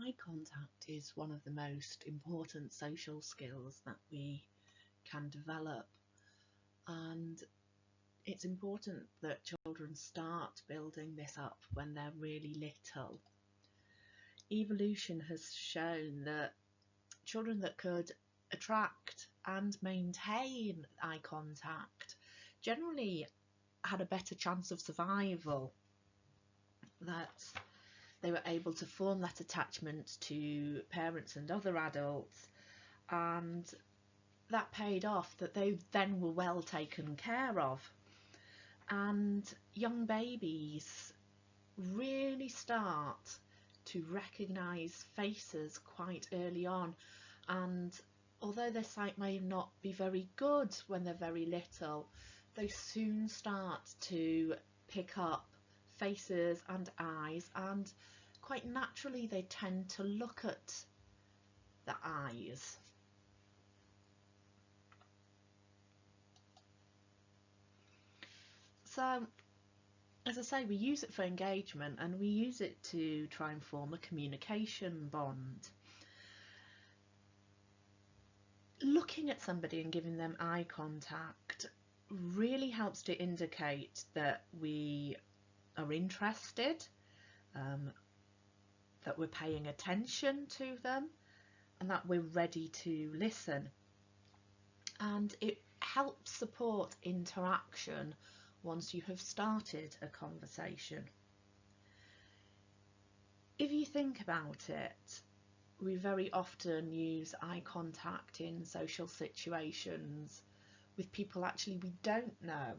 Eye contact is one of the most important social skills that we can develop, and it's important that children start building this up when they're really little. Evolution has shown that children that could attract and maintain eye contact generally had a better chance of survival, that they were able to form that attachment to parents and other adults, and that paid off, that they then were well taken care of. And young babies really start to recognise faces quite early on, and although their sight may not be very good when they're very little, they soon start to pick up faces and eyes, and quite naturally they tend to look at the eyes. So, as I say, we use it for engagement, and we use it to try and form a communication bond. Looking at somebody and giving them eye contact really helps to indicate that we are interested, that we're paying attention to them, and that we're ready to listen. And it helps support interaction once you have started a conversation. If you think about it, we very often use eye contact in social situations with people actually we don't know.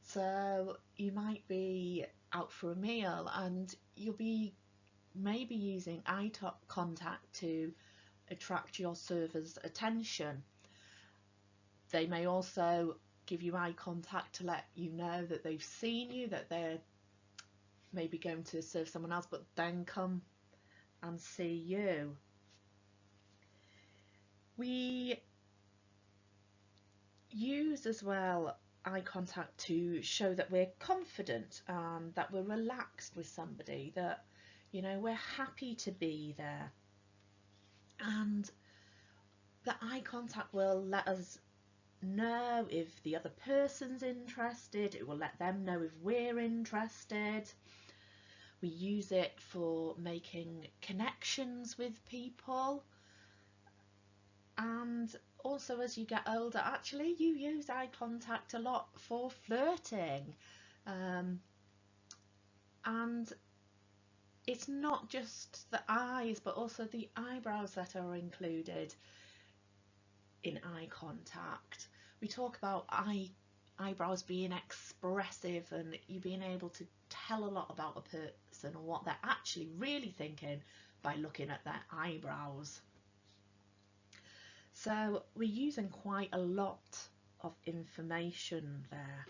So you might be out for a meal and you'll be maybe using eye contact to attract your server's attention. They may also give you eye contact to let you know that they've seen you, that they're maybe going to serve someone else, but then come and see you. We use as well eye contact to show that we're confident, that we're relaxed with somebody, that we're happy to be there, and the eye contact will let us know if the other person's interested. It will let them know if we're interested. We use it for making connections with people, and also as you get older, actually you use eye contact a lot for flirting, and it's not just the eyes but also the eyebrows that are included in eye contact. We talk about eyebrows being expressive and you being able to tell a lot about a person and what they're actually really thinking by looking at their eyebrows. So we're using quite a lot of information there.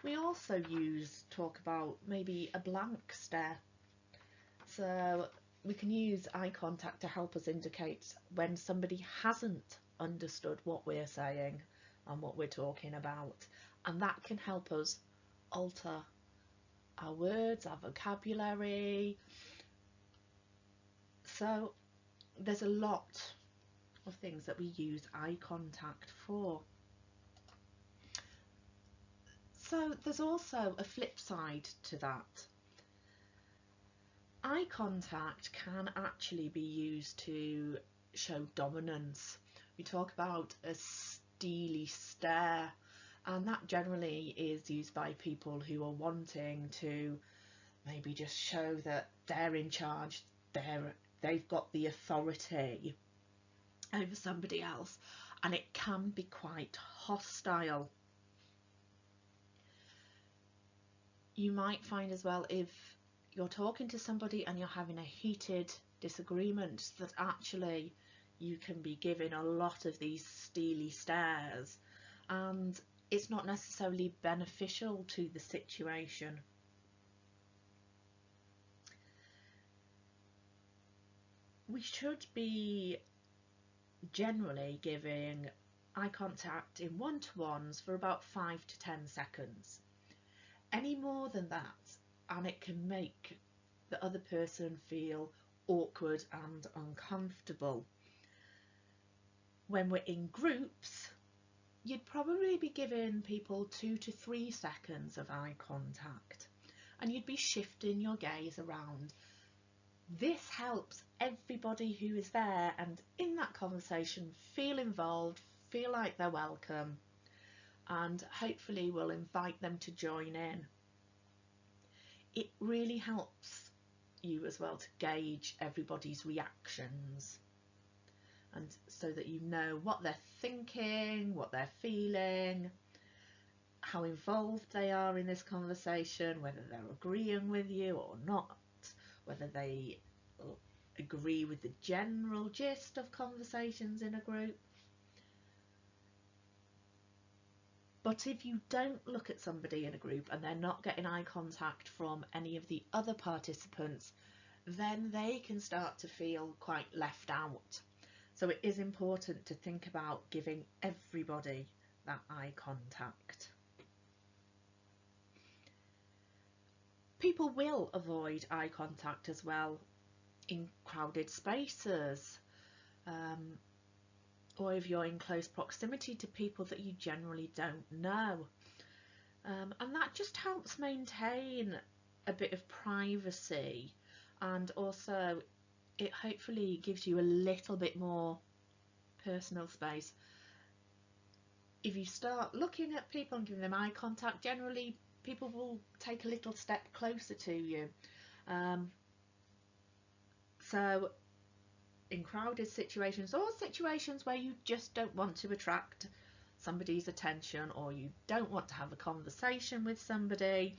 We also talk about maybe a blank stare. So we can use eye contact to help us indicate when somebody hasn't understood what we're saying and what we're talking about, and that can help us alter our words, our vocabulary. So there's a lot of things that we use eye contact for. So there's also a flip side to that. Eye contact can actually be used to show dominance. We talk about a steely stare, and that generally is used by people who are wanting to maybe just show that they're in charge, they've got the authority over somebody else, and it can be quite hostile. You might find as well, if you're talking to somebody and you're having a heated disagreement, that actually you can be given a lot of these steely stares, and it's not necessarily beneficial to the situation. We should be generally giving eye contact in one-to-ones for about 5 to 10 seconds. Any more than that and it can make the other person feel awkward and uncomfortable. When we're in groups, you'd probably be giving people 2 to 3 seconds of eye contact, and you'd be shifting your gaze around. This helps everybody who is there and in that conversation feel involved, feel like they're welcome, and hopefully will invite them to join in. It really helps you as well to gauge everybody's reactions, and so that you know what they're thinking, what they're feeling, how involved they are in this conversation, whether they're agreeing with you or not, whether they agree with the general gist of conversations in a group. But if you don't look at somebody in a group and they're not getting eye contact from any of the other participants, then they can start to feel quite left out. So it is important to think about giving everybody that eye contact. People will avoid eye contact as well in crowded spaces, or if you're in close proximity to people that you generally don't know. And that just helps maintain a bit of privacy, and also it hopefully gives you a little bit more personal space. If you start looking at people and giving them eye contact, generally people will take a little step closer to you. So in crowded situations, or situations where you just don't want to attract somebody's attention, or you don't want to have a conversation with somebody,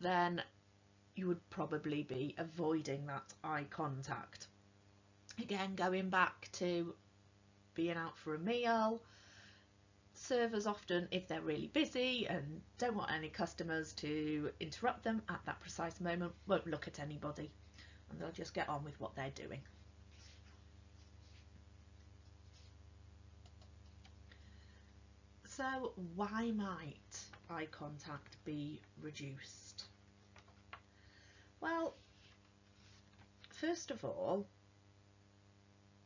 then you would probably be avoiding that eye contact. Again, going back to being out for a meal, servers often, if they're really busy and don't want any customers to interrupt them at that precise moment, won't look at anybody, and they'll just get on with what they're doing. So why might eye contact be reduced? Well, first of all,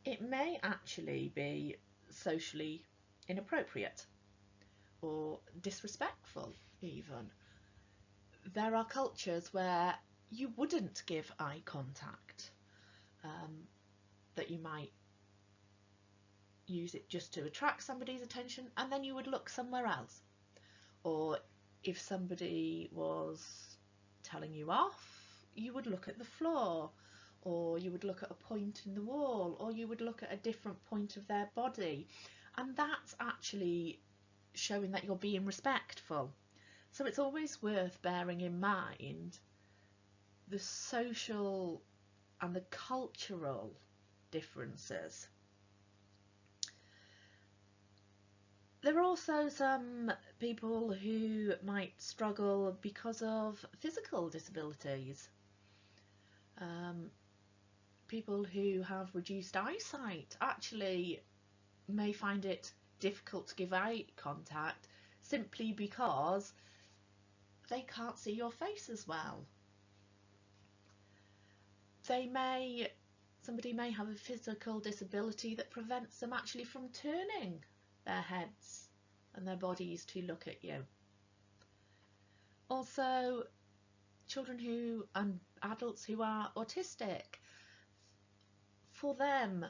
it may actually be socially inappropriate or disrespectful even. There are cultures where you wouldn't give eye contact, that you might use it just to attract somebody's attention, and then you would look somewhere else. Or if somebody was telling you off, you would look at the floor, or you would look at a point in the wall, or you would look at a different point of their body, and that's actually showing that you're being respectful. So it's always worth bearing in mind the social and the cultural differences. There are also some people who might struggle because of physical disabilities. People who have reduced eyesight actually may find it difficult to give eye contact simply because they can't see your face as well. Somebody may have a physical disability that prevents them actually from turning their heads and their bodies to look at you. Also, children and adults who are autistic, for them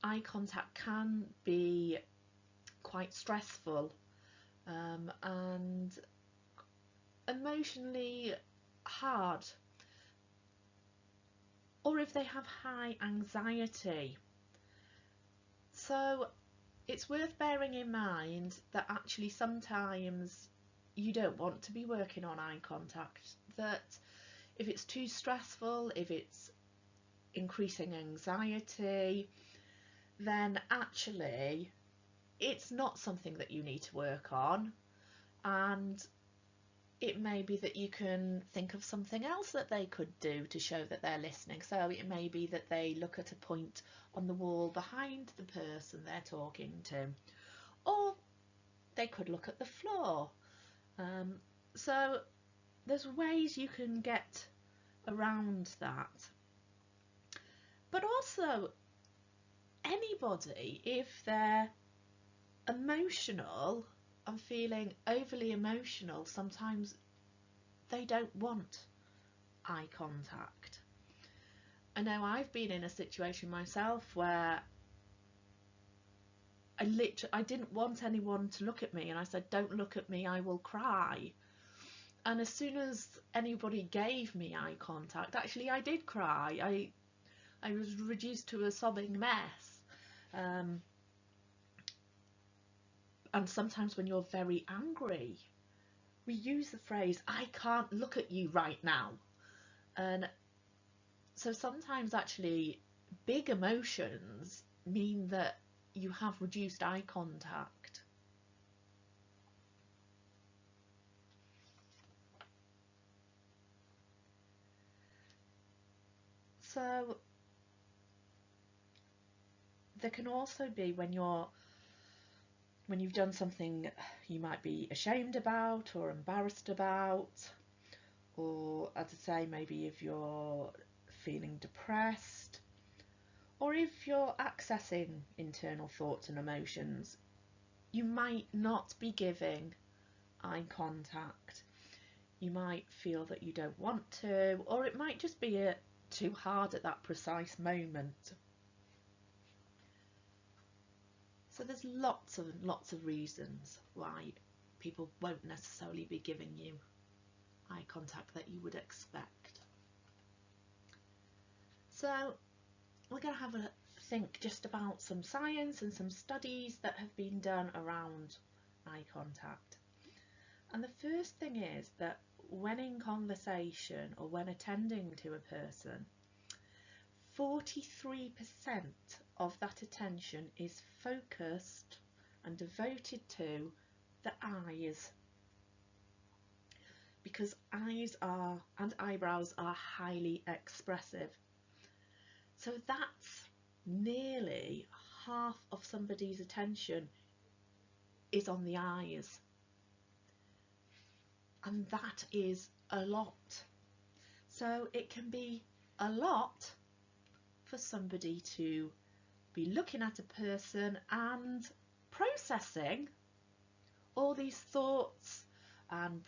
eye contact can be quite stressful and emotionally hard, or if they have high anxiety. So it's worth bearing in mind that actually sometimes you don't want to be working on eye contact, that if it's too stressful, if it's increasing anxiety, then actually it's not something that you need to work on, and it may be that you can think of something else that they could do to show that they're listening. So it may be that they look at a point on the wall behind the person they're talking to, or they could look at the floor. So there's ways you can get around that. But also, anybody, if they're emotional and feeling overly emotional, sometimes they don't want eye contact. I know I've been in a situation myself where I didn't want anyone to look at me, and I said, "Don't look at me, I will cry." And as soon as anybody gave me eye contact, actually I did cry. I was reduced to a sobbing mess. And sometimes when you're very angry, we use the phrase, "I can't look at you right now." And so sometimes actually big emotions mean that you have reduced eye contact. So there can also be when you've done something you might be ashamed about or embarrassed about, or as I say, maybe if you're feeling depressed, or if you're accessing internal thoughts and emotions, you might not be giving eye contact. You might feel that you don't want to, or it might just be too hard at that precise moment. So there's lots of reasons why people won't necessarily be giving you eye contact that you would expect. So we're going to have a think just about some science and some studies that have been done around eye contact. And the first thing is that when in conversation or when attending to a person, 43% of that attention is focused and devoted to the eyes, because eyes and eyebrows are highly expressive. So that's nearly half of somebody's attention is on the eyes, and that is a lot. So it can be a lot for somebody to be looking at a person and processing all these thoughts and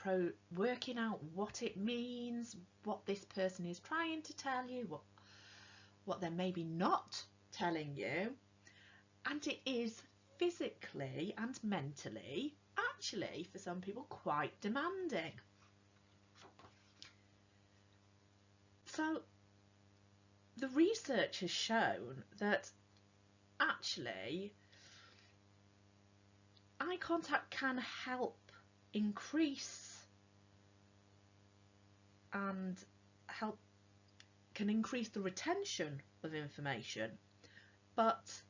working out what it means, what this person is trying to tell you, what they're maybe not telling you. And it is physically and mentally, actually, for some people, quite demanding. So the research has shown that actually eye contact can help increase the retention of information. But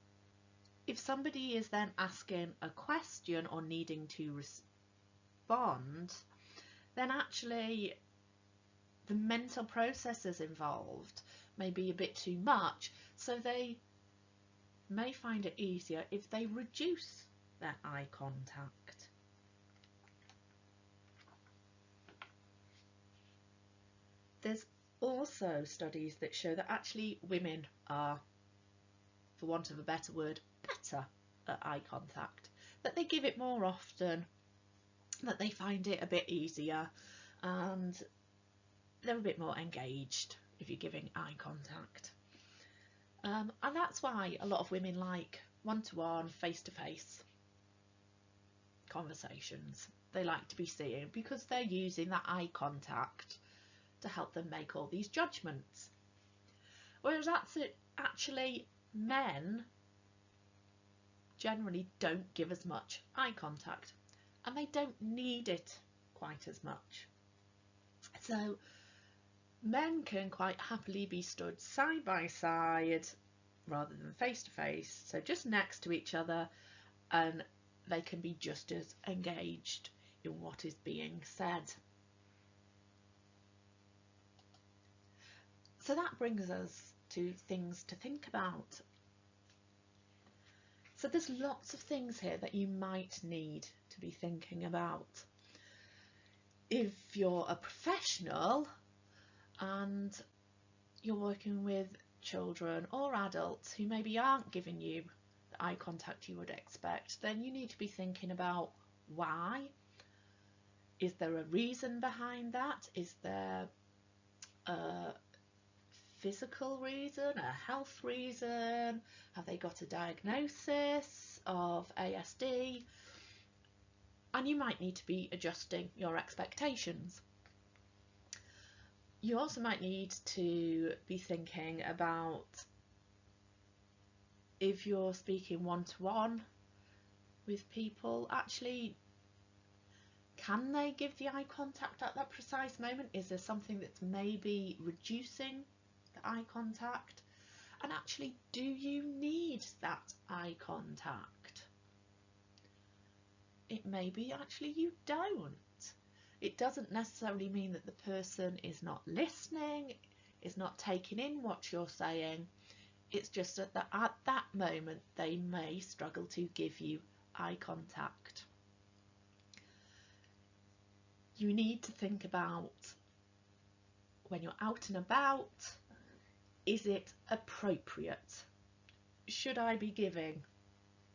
if somebody is then asking a question or needing to respond, then actually the mental processes involved may be a bit too much, so they may find it easier if they reduce their eye contact. There's also studies that show that actually women are, for want of a better word, better at eye contact, that they give it more often, that they find it a bit easier, and they're a bit more engaged if you're giving eye contact. And that's why a lot of women like one-to-one, face-to-face conversations. They like to be seen because they're using that eye contact to help them make all these judgments. Whereas actually men generally don't give as much eye contact, and they don't need it quite as much. So men can quite happily be stood side by side rather than face to face, so just next to each other, and they can be just as engaged in what is being said. So that brings us to things to think about. So there's lots of things here that you might need to be thinking about. If you're a professional and you're working with children or adults who maybe aren't giving you the eye contact you would expect, then you need to be thinking about why. Is there a reason behind that? Is there a physical reason, a health reason? Have they got a diagnosis of ASD? And you might need to be adjusting your expectations. You also might need to be thinking about, if you're speaking one-to-one with people, actually, can they give the eye contact at that precise moment? Is there something that's maybe reducing the eye contact? And actually, do you need that eye contact? It may be actually you don't. It doesn't necessarily mean that the person is not listening, is not taking in what you're saying. It's just that at that moment they may struggle to give you eye contact. You need to think about, when you're out and about, is it appropriate? Should I be giving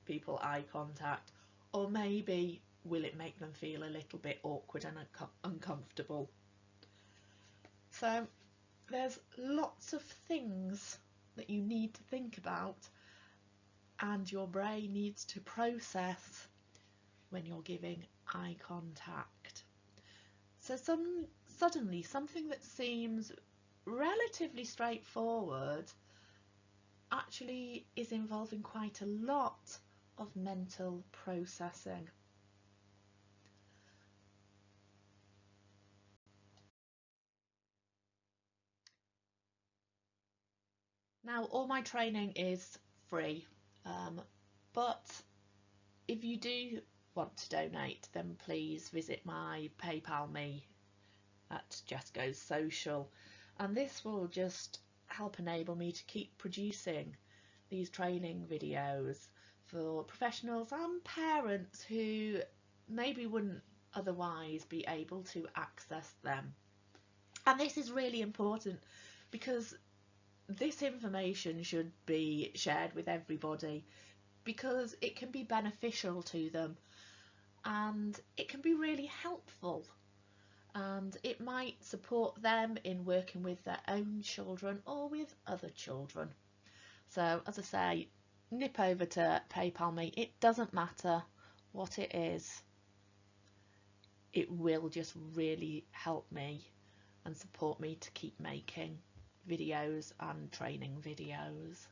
people eye contact? Or maybe will it make them feel a little bit awkward and uncomfortable? So there's lots of things that you need to think about and your brain needs to process when you're giving eye contact. So suddenly something that seems relatively straightforward actually is involving quite a lot of mental processing. Now, all my training is free, but if you do want to donate, then please visit my PayPal me at Jess Goes Social, and this will just help enable me to keep producing these training videos for professionals and parents who maybe wouldn't otherwise be able to access them. And this is really important because this information should be shared with everybody, because it can be beneficial to them and it can be really helpful, and it might support them in working with their own children or with other children. So as I say, nip over to PayPal me. It doesn't matter what it is. It will just really help me and support me to keep making videos and training videos.